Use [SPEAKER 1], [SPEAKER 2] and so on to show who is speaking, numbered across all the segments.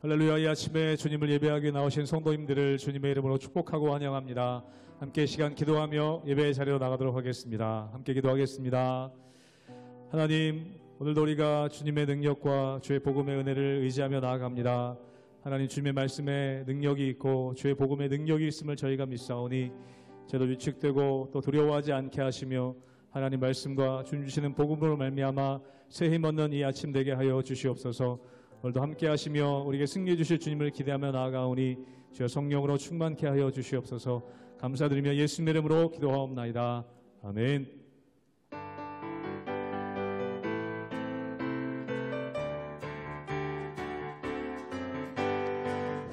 [SPEAKER 1] 할렐루야. 이 아침에 주님을 예배하기 나오신 성도님들을 주님의 이름으로 축복하고 환영합니다. 함께 시간 기도하며 예배의 자리로 나가도록 하겠습니다. 함께 기도하겠습니다. 하나님, 오늘도 우리가 주님의 능력과 주의 복음의 은혜를 의지하며 나아갑니다. 하나님, 주님의 말씀에 능력이 있고 주의 복음의 능력이 있음을 저희가 믿사오니 저도 위축되고 또 두려워하지 않게 하시며 하나님 말씀과 주님 주시는 복음으로 말미암아 새 힘 얻는 이 아침 되게 하여 주시옵소서. 오늘도 함께 하시며 우리에게 승리해 주실 주님을 기대하며 나아가오니 주여 성령으로 충만케 하여 주시옵소서. 감사드리며 예수님의 이름으로 기도하옵나이다. 아멘.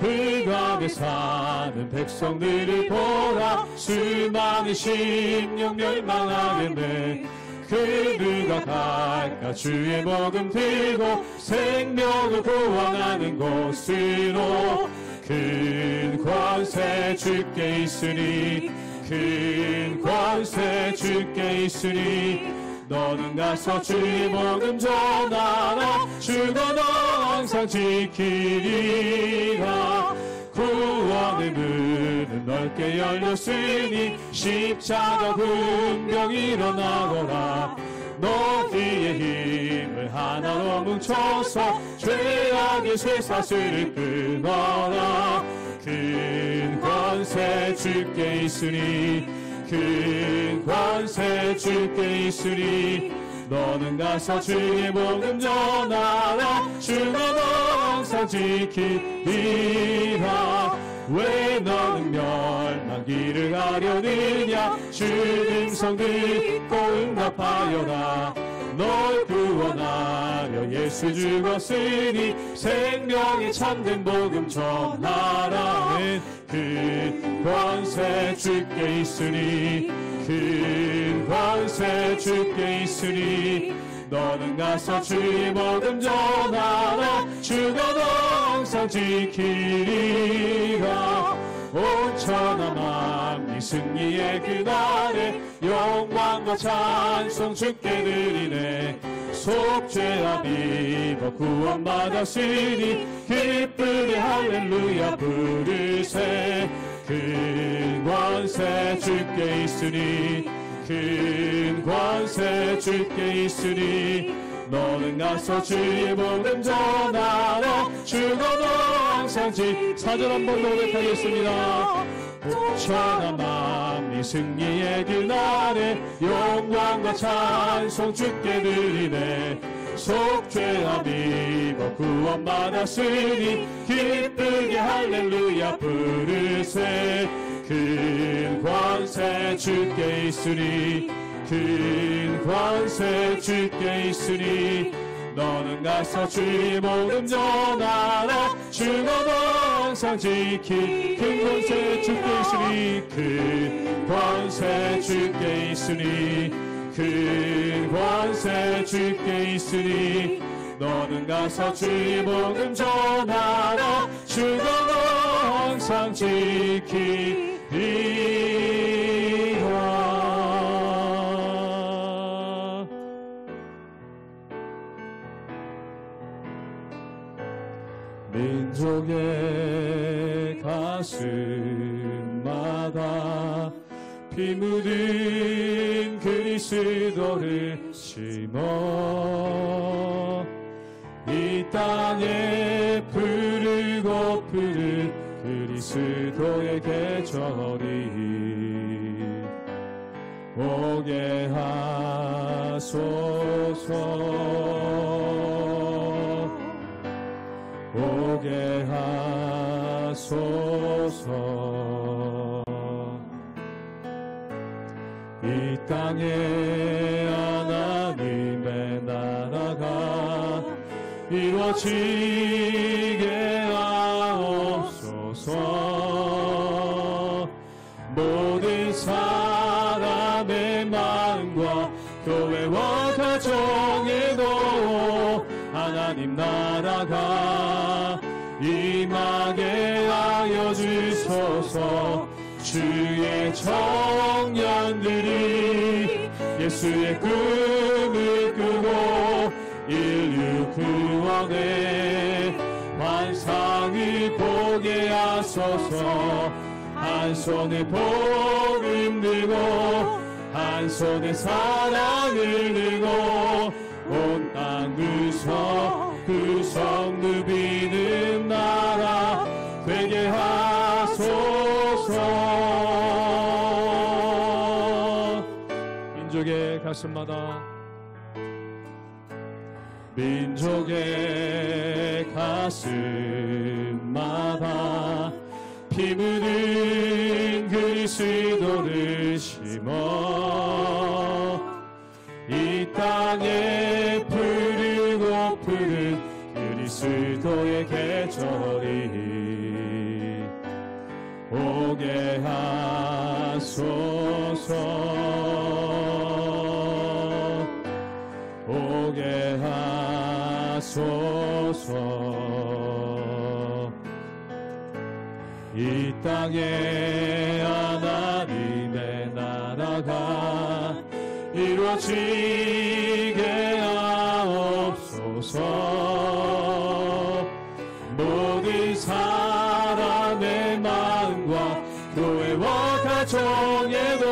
[SPEAKER 1] 흑암에 사는 백성들을 보라. 수많은 심령 멸망하겠네. 그 누가 갈까? 주의 복음 들고 생명을 구원하는 곳으로. 큰 권세 주께 있으니, 큰 권세 주께 있으니, 너는 가서 주의 복음 전하라. 주가 너 항상 지키리라. 구원의 문은 넓게 열렸으니 십자가 분명 일어나거라. 너희의 힘을 하나로 뭉쳐서 죄악의 쇠사슬을 끊어라. 큰 권세 주께 있으니, 큰 권세 주께 있으니, 너는 가서 주의 복음 전하라. 주가 너 항상 지키리라. 왜 너는 멸망기를 가려느냐? 주 음성 듣고 응답하여라. 널 구원하려 예수 죽었으니 생명의 참된 복음 전하라. 큰 권세 주께 있으니, 큰 권세 주께 있으니, 너는 가서 주의 복음 전하라. 주가 너 항상 지키리라. 온 천하 만민 승리의 그날에 영광과 찬송 주께 드리네. 속죄와 믿어 구원받았으니 기쁘게 할렐루야 부르세. 큰 권세 주께 있으니, 큰 권세 주께 있으니, 너는 가서 주의 복음 전하라. 주가 너 항상 사절 한번 노력하겠습니다. 천하 만민 승리의 그날에 영광과 찬송 주께 드리네. 속죄와 믿어 구원받았으니 기쁘게 할렐루야 부르세. 큰 권세 주께 있으니, 큰 권세 주께 있으니, 너는 가서 주의 복음 전하라. 주가 너 항상 지키. 큰 권세 주께 있으니, 큰 권세 주께 있으니, 큰 권세 주께 있으니, 너는 가서 주의 복음 전하라. 주가 너 항상 지키리라. 민족의 가슴마다 피 묻은 그리스도를 심어 이 땅에 부르고 부를 그리스도의 계절이 오게 하소서. 오게 하소서. 이 땅에 하나님의 나라가 이루어지게 하옵소서. 모든 사람의 마음과 교회와 가정에도 하나님 나라가 임하게 하여 주소서. 주의 청년들이 예수의 꿈을 꾸고 인류 구원의 환상 보게 하소서. 한 손에 복음 들고 한 손에 사랑을 들고 온 땅 구석 누비는 나라 되게 하소서. 민족의 가슴마다 민족의 가슴마다 피 묻은 그리스도를 심어 이 땅에 푸르고 푸른 그리스도의 계절이 오게 하소서. 오게 하소서. 이 땅에 하나님의 나라가 이루어지게 하옵소서. 모든 사람의 마음과 교회와 가정에도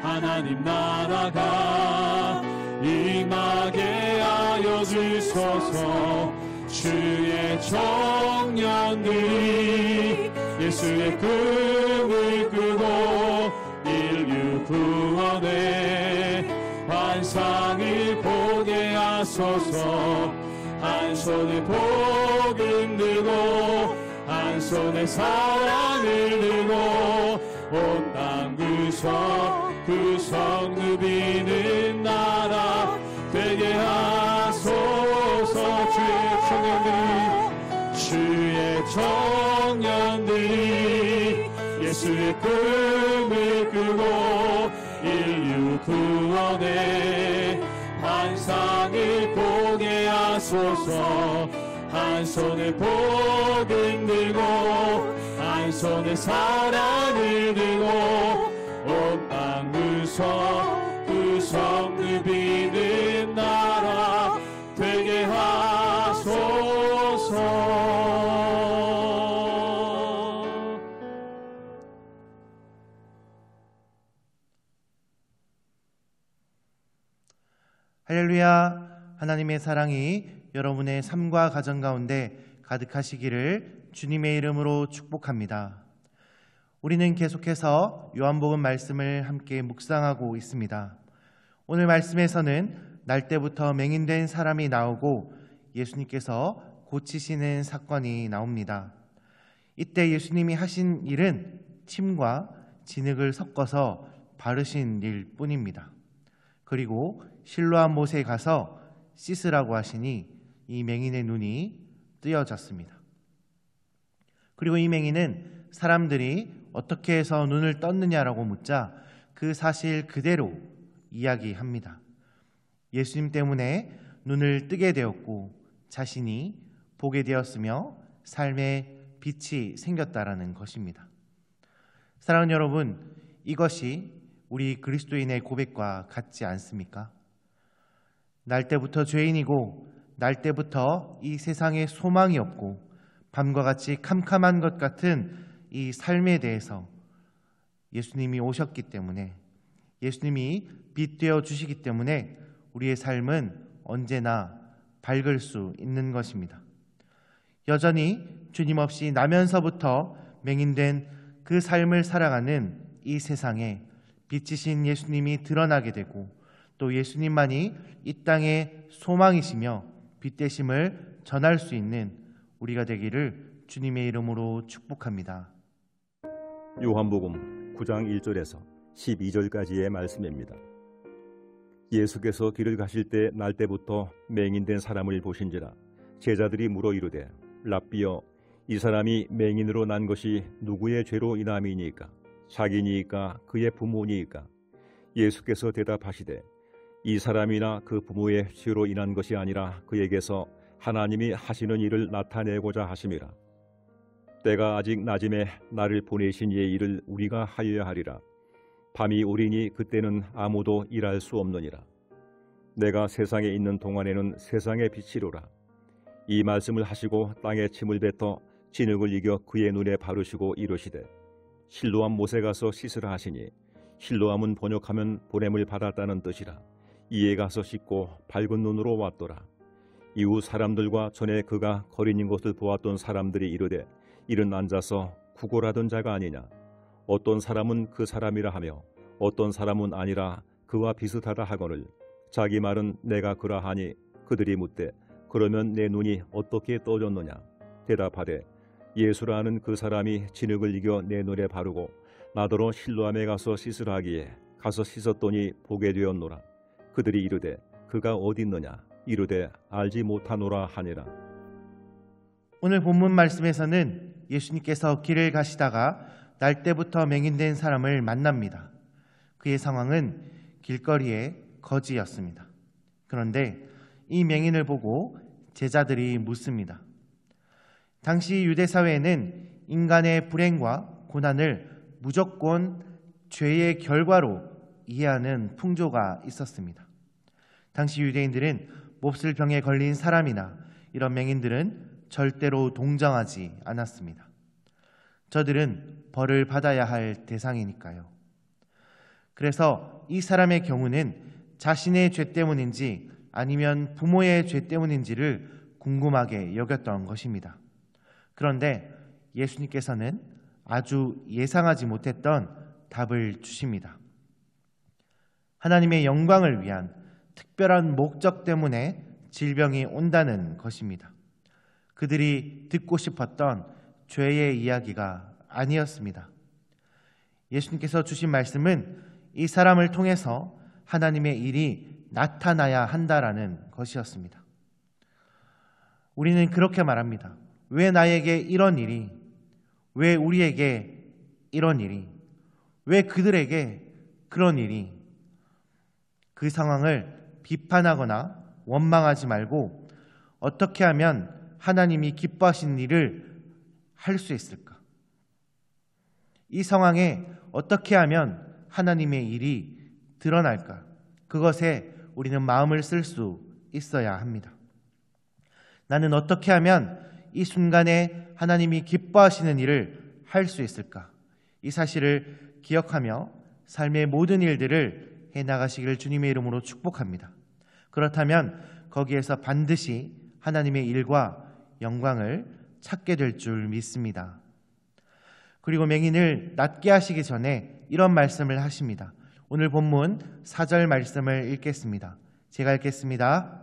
[SPEAKER 1] 하나님 나라가 임하게 하여 주소서. 주의 청년들이 예수의 꿈을 꾸고 인류 구원의 환상을 보게 하소서. 한 손에 복음 들고 한 손에 사랑을 들고 온 땅 구석 누비는 나라 되게 하소서. 주의 청년들이 예수의 꿈을 꾸고 인류 구원의 환상을 보게 하소서. 한 손에 복음 들고 한 손에 사랑을 들고 온 땅 구석 누비는 나라 되게 하소서.
[SPEAKER 2] 할렐루야. 하나님의 사랑이 여러분의 삶과 가정 가운데 가득하시기를 주님의 이름으로 축복합니다. 우리는 계속해서 요한복음 말씀을 함께 묵상하고 있습니다. 오늘 말씀에서는 날 때부터 맹인된 사람이 나오고 예수님께서 고치시는 사건이 나옵니다. 이때 예수님이 하신 일은 침과 진흙을 섞어서 바르신 일뿐입니다. 그리고 실로암 못에 가서 씻으라고 하시니 이 맹인의 눈이 뜨여졌습니다. 그리고 이 맹인은 사람들이 어떻게 해서 눈을 떴느냐라고 묻자 그 사실 그대로 이야기합니다. 예수님 때문에 눈을 뜨게 되었고 자신이 보게 되었으며 삶에 빛이 생겼다라는 것입니다. 사랑하는 여러분, 이것이 우리 그리스도인의 고백과 같지 않습니까? 날 때부터 죄인이고 날 때부터 이 세상에 소망이 없고 밤과 같이 캄캄한 것 같은 이 삶에 대해서 예수님이 오셨기 때문에, 예수님이 빛 되어 주시기 때문에 우리의 삶은 언제나 밝을 수 있는 것입니다. 여전히 주님 없이 나면서부터 맹인된 그 삶을 살아가는 이 세상에 빛이신 예수님이 드러나게 되고 또 예수님만이 이 땅의 소망이시며 빛 되심을 전할 수 있는 우리가 되기를 주님의 이름으로 축복합니다.
[SPEAKER 3] 요한복음 9장 1절에서 12절까지의 말씀입니다. 예수께서 길을 가실 때 날 때부터 맹인된 사람을 보신지라 제자들이 물어 이르되 랍비여 이 사람이 맹인으로 난 것이 누구의 죄로 인함이니까 자기니까 그의 부모니까 예수께서 대답하시되 이 사람이나 그 부모의 죄로 인한 것이 아니라 그에게서 하나님이 하시는 일을 나타내고자 하심이라. 때가 아직 낮음에 나를 보내신 이의 일을 우리가 하여야 하리라. 밤이 오리니 그때는 아무도 일할 수 없느니라. 내가 세상에 있는 동안에는 세상의 빛이로라. 이 말씀을 하시고 땅에 침을 뱉어 진흙을 이겨 그의 눈에 바르시고 이르시되 실로암 못에 가서 씻으라 하시니 실로암은 번역하면 보냄을 받았다는 뜻이라. 이에 가서 씻고 밝은 눈으로 왔더라. 이후 사람들과 전에 그가 거린인 것을 보았던 사람들이 이르되 이른 앉아서 구걸하던 자가 아니냐. 어떤 사람은 그 사람이라 하며 어떤 사람은 아니라 그와 비슷하다 하거늘 자기 말은 내가 그러하니 그들이 묻되 그러면 내 눈이 어떻게 떠졌느냐. 대답하되 예수라는 그 사람이 진흙을 이겨 내 눈에 바르고 나더러 실로암에 가서 씻으라 하기에 가서 씻었더니 보게 되었노라. 그들이 이르되 그가 어디 있느냐. 이르되 알지 못하노라 하니라.
[SPEAKER 2] 오늘 본문 말씀에서는 예수님께서 길을 가시다가 날때부터 맹인된 사람을 만납니다. 그의 상황은 길거리의 거지였습니다. 그런데 이 맹인을 보고 제자들이 묻습니다. 당시 유대 사회에는 인간의 불행과 고난을 무조건 죄의 결과로 이해하는 풍조가 있었습니다. 당시 유대인들은 몹쓸 병에 걸린 사람이나 이런 맹인들은 절대로 동정하지 않았습니다. 저들은 벌을 받아야 할 대상이니까요. 그래서 이 사람의 경우는 자신의 죄 때문인지 아니면 부모의 죄 때문인지를 궁금하게 여겼던 것입니다. 그런데 예수님께서는 아주 예상하지 못했던 답을 주십니다. 하나님의 영광을 위한 특별한 목적 때문에 질병이 온다는 것입니다. 그들이 듣고 싶었던 죄의 이야기가 아니었습니다. 예수님께서 주신 말씀은 이 사람을 통해서 하나님의 일이 나타나야 한다라는 것이었습니다. 우리는 그렇게 말합니다. 왜 나에게 이런 일이, 왜 우리에게 이런 일이, 왜 그들에게 그런 일이. 그 상황을 비판하거나 원망하지 말고 어떻게 하면 하나님이 기뻐하시는 일을 할 수 있을까? 이 상황에 어떻게 하면 하나님의 일이 드러날까? 그것에 우리는 마음을 쓸 수 있어야 합니다. 나는 어떻게 하면 이 순간에 하나님이 기뻐하시는 일을 할 수 있을까? 이 사실을 기억하며 삶의 모든 일들을 해나가시기를 주님의 이름으로 축복합니다. 그렇다면 거기에서 반드시 하나님의 일과 영광을 찾게 될 줄 믿습니다. 그리고 맹인을 낫게 하시기 전에 이런 말씀을 하십니다. 오늘 본문 4절 말씀을 읽겠습니다. 제가 읽겠습니다.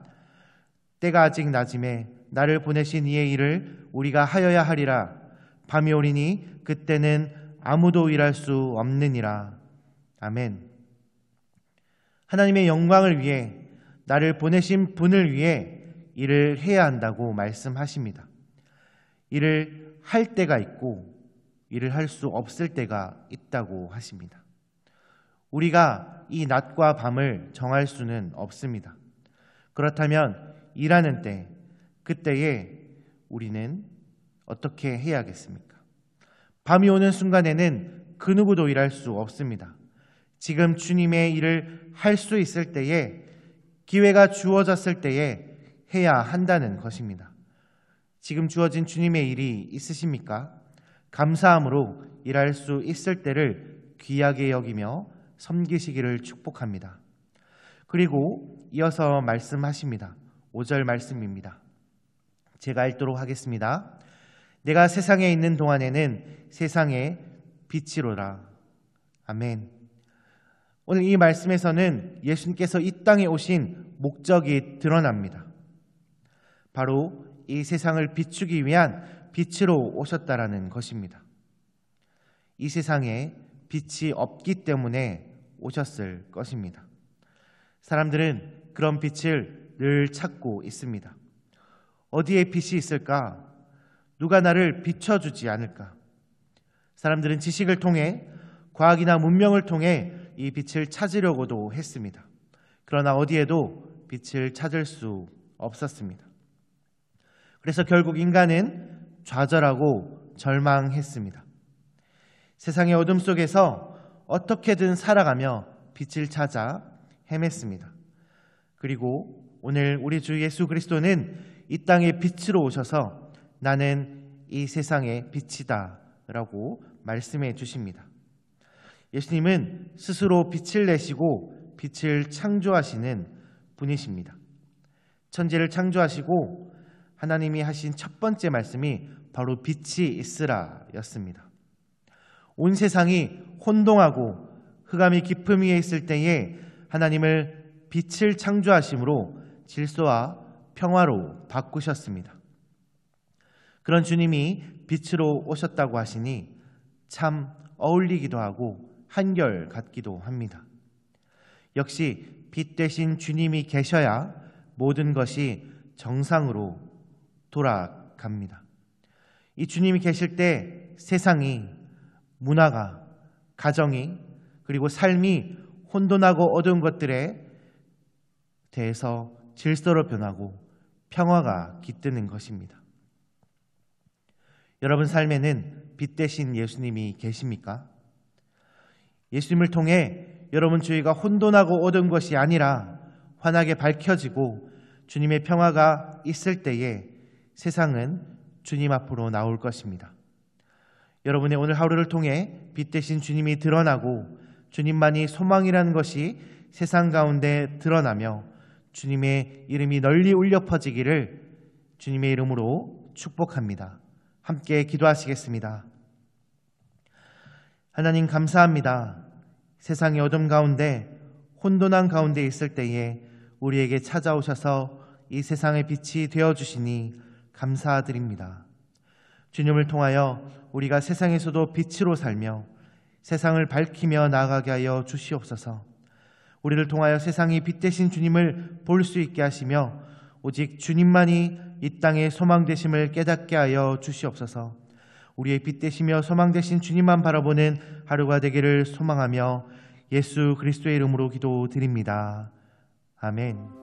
[SPEAKER 2] 때가 아직 낮음에 나를 보내신 이의 일을 우리가 하여야 하리라. 밤이 오리니 그때는 아무도 일할 수 없느니라. 아멘. 하나님의 영광을 위해 나를 보내신 분을 위해 일을 해야 한다고 말씀하십니다. 일을 할 때가 있고 일을 할 수 없을 때가 있다고 하십니다. 우리가 이 낮과 밤을 정할 수는 없습니다. 그렇다면 일하는 때, 그때에 우리는 어떻게 해야겠습니까? 밤이 오는 순간에는 그 누구도 일할 수 없습니다. 지금 주님의 일을 할 수 있을 때에, 기회가 주어졌을 때에 해야 한다는 것입니다. 지금 주어진 주님의 일이 있으십니까? 감사함으로 일할 수 있을 때를 귀하게 여기며 섬기시기를 축복합니다. 그리고 이어서 말씀하십니다. 5절 말씀입니다. 제가 읽도록 하겠습니다. 내가 세상에 있는 동안에는 세상의 빛이로라. 아멘. 오늘 이 말씀에서는 예수님께서 이 땅에 오신 목적이 드러납니다. 바로 이 세상을 비추기 위한 빛으로 오셨다라는 것입니다. 이 세상에 빛이 없기 때문에 오셨을 것입니다. 사람들은 그런 빛을 늘 찾고 있습니다. 어디에 빛이 있을까? 누가 나를 비춰주지 않을까? 사람들은 지식을 통해, 과학이나 문명을 통해 이 빛을 찾으려고도 했습니다. 그러나 어디에도 빛을 찾을 수 없었습니다. 그래서 결국 인간은 좌절하고 절망했습니다. 세상의 어둠 속에서 어떻게든 살아가며 빛을 찾아 헤맸습니다. 그리고 오늘 우리 주 예수 그리스도는 이 땅에 빛으로 오셔서 나는 이 세상의 빛이다 라고 말씀해 주십니다. 예수님은 스스로 빛을 내시고 빛을 창조하시는 분이십니다. 천지를 창조하시고 하나님이 하신 첫 번째 말씀이 바로 빛이 있으라 였습니다. 온 세상이 혼동하고 흑암이 깊음 위에 있을 때에 하나님을 빛을 창조하심으로 질서와 평화로 바꾸셨습니다. 그런 주님이 빛으로 오셨다고 하시니 참 어울리기도 하고 한결 같기도 합니다. 역시 빛 대신 주님이 계셔야 모든 것이 정상으로 돌아갑니다. 이 주님이 계실 때 세상이, 문화가, 가정이, 그리고 삶이 혼돈하고 어두운 것들에 대해서 질서로 변하고 평화가 깃드는 것입니다. 여러분 삶에는 빛 대신 예수님이 계십니까? 예수님을 통해 여러분 주위가 혼돈하고 어두운 것이 아니라 환하게 밝혀지고 주님의 평화가 있을 때에 세상은 주님 앞으로 나올 것입니다. 여러분의 오늘 하루를 통해 빛 대신 주님이 드러나고 주님만이 소망이라는 것이 세상 가운데 드러나며 주님의 이름이 널리 울려 퍼지기를 주님의 이름으로 축복합니다. 함께 기도하시겠습니다. 하나님 감사합니다. 세상의 어둠 가운데 혼돈한 가운데 있을 때에 우리에게 찾아오셔서 이 세상의 빛이 되어주시니 감사드립니다. 주님을 통하여 우리가 세상에서도 빛으로 살며 세상을 밝히며 나아가게 하여 주시옵소서. 우리를 통하여 세상이 빛 대신 주님을 볼 수 있게 하시며 오직 주님만이 이 땅의 소망 되심을 깨닫게 하여 주시옵소서. 우리의 빛 되시며 소망 되신 주님만 바라보는 하루가 되기를 소망하며 예수 그리스도의 이름으로 기도드립니다. 아멘.